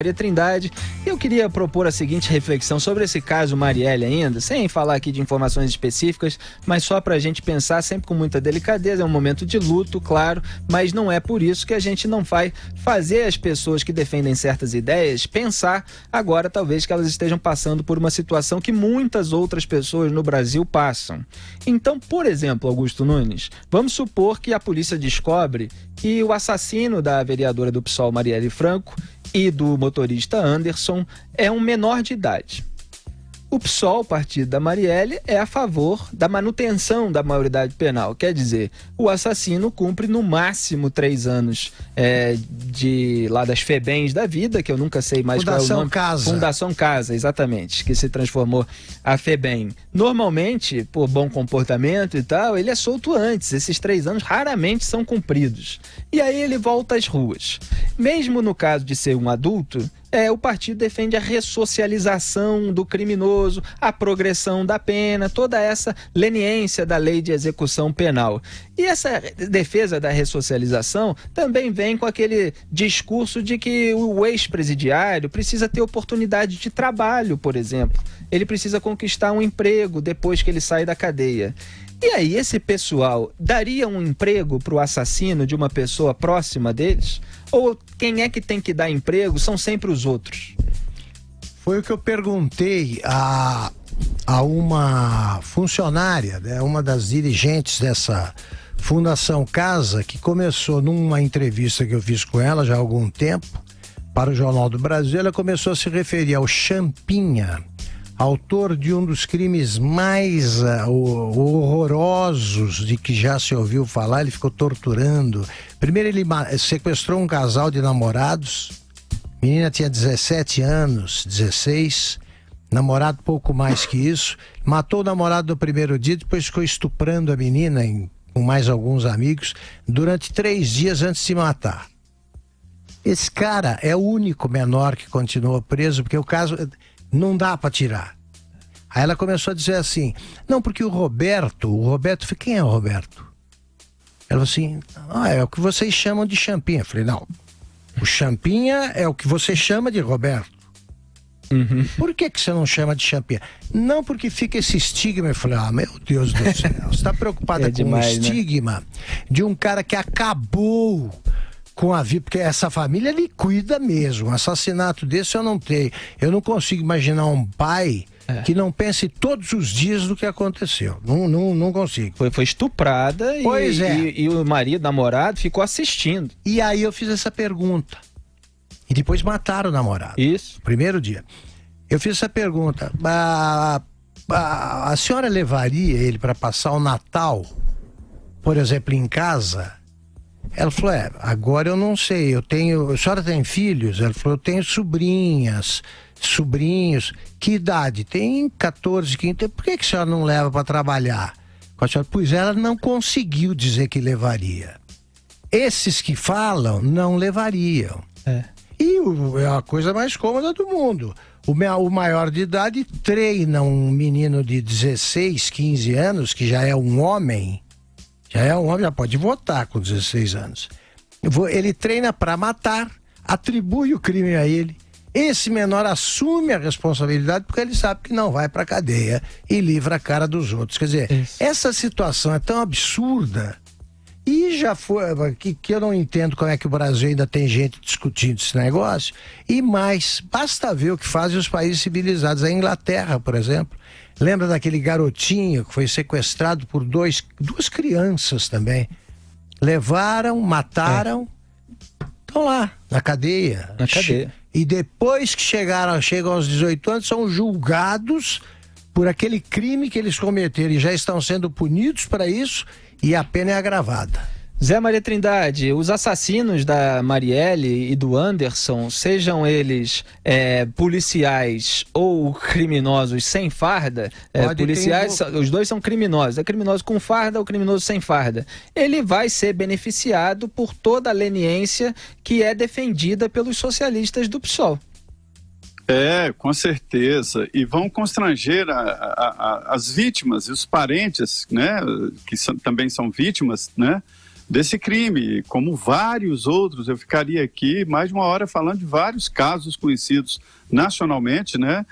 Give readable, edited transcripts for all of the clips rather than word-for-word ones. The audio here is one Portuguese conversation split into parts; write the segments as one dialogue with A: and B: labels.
A: Maria Trindade. Eu queria propor a seguinte reflexão sobre esse caso Marielle ainda, sem falar aqui de informações específicas, mas só para a gente pensar sempre com muita delicadeza. É um momento de luto, claro, mas não é por isso que a gente não vai fazer as pessoas que defendem certas ideias pensar agora talvez que elas estejam passando por uma situação que muitas outras pessoas no Brasil passam. Então, por exemplo, Augusto Nunes, vamos supor que a polícia descobre que o assassino da vereadora do PSOL, Marielle Franco, e do motorista Anderson é um menor de idade. O PSOL, partido da Marielle, é a favor da manutenção da maioridade penal. Quer dizer, o assassino cumpre no máximo 3 anos lá das FEBEMs da vida, que eu nunca sei mais qual é o nome. Fundação Casa, exatamente, que se transformou a FEBEM. Normalmente, por bom comportamento e tal, ele é solto antes. Esses 3 anos raramente são cumpridos. E aí ele volta às ruas. Mesmo no caso de ser um adulto, o partido defende a ressocialização do criminoso, a progressão da pena, toda essa leniência da lei de execução penal. E essa defesa da ressocialização também vem com aquele discurso de que o ex-presidiário precisa ter oportunidade de trabalho, por exemplo. Ele precisa conquistar um emprego depois que ele sai da cadeia. E aí, esse pessoal daria um emprego para o assassino de uma pessoa próxima deles? Ou quem é que tem que dar emprego são sempre os outros?
B: Foi o que eu perguntei a uma funcionária, né, uma das dirigentes dessa Fundação Casa, que começou numa entrevista que eu fiz com ela já há algum tempo, para o Jornal do Brasil. Ela começou a se referir ao Champinha, autor de um dos crimes mais horrorosos de que já se ouviu falar. Ele ficou torturando. Primeiro ele sequestrou um casal de namorados. A menina tinha 17 anos, 16. Namorado pouco mais que isso. Matou o namorado no primeiro dia, depois ficou estuprando a menina com mais alguns amigos durante 3 dias antes de se matar. Esse cara é o único menor que continua preso, porque o caso não dá para tirar. Aí ela começou a dizer assim, não, porque o Roberto, quem é o Roberto? Ela falou assim, é o que vocês chamam de Champinha. Eu falei, não, o Champinha é o que você chama de Roberto.
A: Uhum.
B: Por que você não chama de Champinha? Não, porque fica esse estigma. Eu falei, meu Deus do céu, você está preocupada com demais, o estigma, né? De um cara que acabou com a vida, porque essa família liquida mesmo. Um assassinato desse eu não tenho. Eu não consigo imaginar um pai que não pense todos os dias do que aconteceu. Não consigo.
A: Foi estuprada e o marido, namorado, ficou assistindo.
B: E aí eu fiz essa pergunta. E depois mataram o namorado.
A: Isso.
B: Primeiro dia. Eu fiz essa pergunta. A senhora levaria ele para passar o Natal, por exemplo, em casa? Ela falou, agora eu não sei, a senhora tem filhos? Ela falou, eu tenho sobrinhos. Que idade? Tem 14, 15, por que a senhora não leva para trabalhar? Pois ela não conseguiu dizer que levaria. Esses que falam, não levariam. E é a coisa mais cômoda do mundo. O maior de idade treina um menino de 16, 15 anos, que já é um homem, já pode votar com 16 anos. Ele treina para matar, atribui o crime a ele. Esse menor assume a responsabilidade porque ele sabe que não vai para a cadeia e livra a cara dos outros. Quer dizer, essa situação é tão absurda e já foi que eu não entendo como é que o Brasil ainda tem gente discutindo esse negócio. E mais, basta ver o que fazem os países civilizados. A Inglaterra, por exemplo, lembra daquele garotinho que foi sequestrado por duas crianças também? Levaram, mataram, estão lá, na cadeia. E depois que chegam aos 18 anos, são julgados por aquele crime que eles cometeram e já estão sendo punidos para isso, e a pena é agravada.
A: Zé Maria Trindade, os assassinos da Marielle e do Anderson, sejam eles policiais ou criminosos sem farda, policiais, os dois são criminosos, é criminoso com farda ou criminoso sem farda, ele vai ser beneficiado por toda a leniência que é defendida pelos socialistas do PSOL.
C: Com certeza, e vão constranger as vítimas e os parentes, né, que também são vítimas, né, desse crime, como vários outros. Eu ficaria aqui mais de uma hora falando de vários casos conhecidos nacionalmente, né,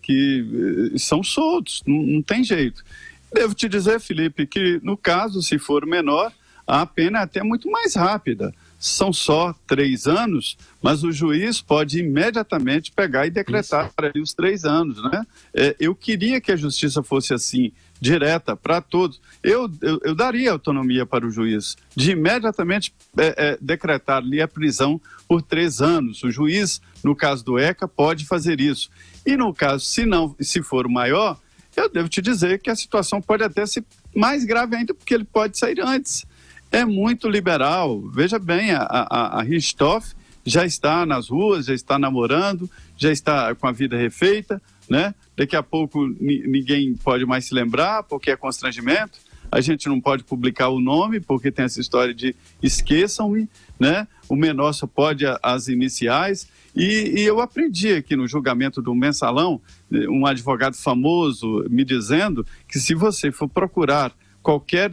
C: que são soltos, não tem jeito. Devo te dizer, Felipe, que no caso, se for menor, a pena é até muito mais rápida. São só 3 anos, mas o juiz pode imediatamente pegar e decretar ali os 3 anos, né? Eu queria que a justiça fosse assim, direta para todos. Eu daria autonomia para o juiz de imediatamente decretar ali a prisão por 3 anos. O juiz, no caso do ECA, pode fazer isso. E no caso, se for o maior, eu devo te dizer que a situação pode até ser mais grave ainda, porque ele pode sair antes. É muito liberal. Veja bem, a Richthofen já está nas ruas, já está namorando, já está com a vida refeita, né? Daqui a pouco ninguém pode mais se lembrar, porque é constrangimento. A gente não pode publicar o nome, porque tem essa história de esqueçam-me, né? O menor só pode as iniciais. E eu aprendi aqui no julgamento do Mensalão, um advogado famoso me dizendo que se você for procurar qualquer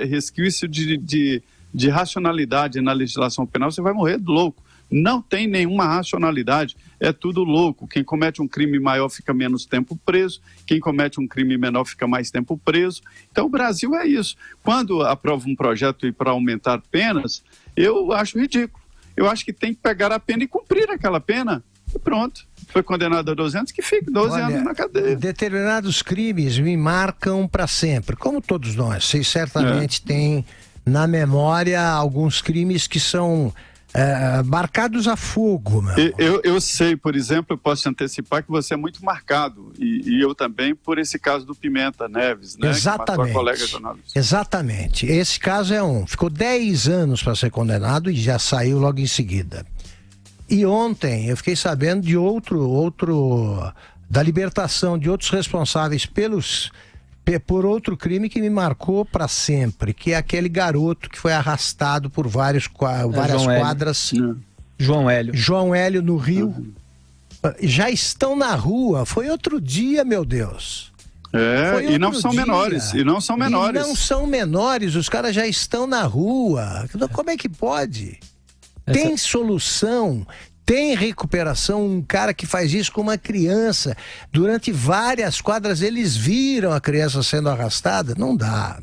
C: resquício de racionalidade na legislação penal, você vai morrer louco. Não tem nenhuma racionalidade, é tudo louco. Quem comete um crime maior fica menos tempo preso, quem comete um crime menor fica mais tempo preso. Então o Brasil é isso. Quando aprova um projeto para aumentar penas, eu acho ridículo. Eu acho que tem que pegar a pena e cumprir aquela pena. E pronto. Foi condenado a 12 anos, que fique 12 anos na cadeia.
B: Determinados crimes me marcam para sempre, como todos nós. Vocês certamente têm na memória alguns crimes que são marcados a fogo.
C: Eu sei, por exemplo, eu posso te antecipar que você é muito marcado, e eu também, por esse caso do Pimenta Neves, né?
B: Exatamente.
C: Que matou a colega jornalista.
B: Exatamente. Esse caso é ficou 10 anos para ser condenado e já saiu logo em seguida. E ontem eu fiquei sabendo de da libertação de outros responsáveis por outro crime que me marcou para sempre, que é aquele garoto que foi arrastado por várias quadras.
A: João Hélio
B: no Rio. Já estão na rua. Foi outro dia, meu Deus.
C: E não são menores. E não são menores.
B: Os caras já estão na rua. Como é que pode? Tem solução, tem recuperação. Um cara que faz isso com uma criança, durante várias quadras, eles viram a criança sendo arrastada. Não dá.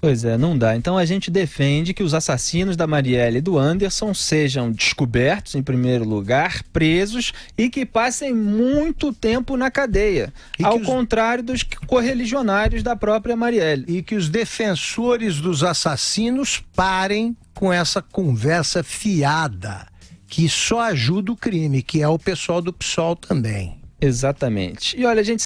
A: Pois é, não dá. Então a gente defende que os assassinos da Marielle e do Anderson sejam descobertos, em primeiro lugar, presos e que passem muito tempo na cadeia. Ao contrário dos correligionários da própria Marielle.
B: E que os defensores dos assassinos parem com essa conversa fiada, que só ajuda o crime, que é o pessoal do PSOL também.
A: Exatamente. E olha, a gente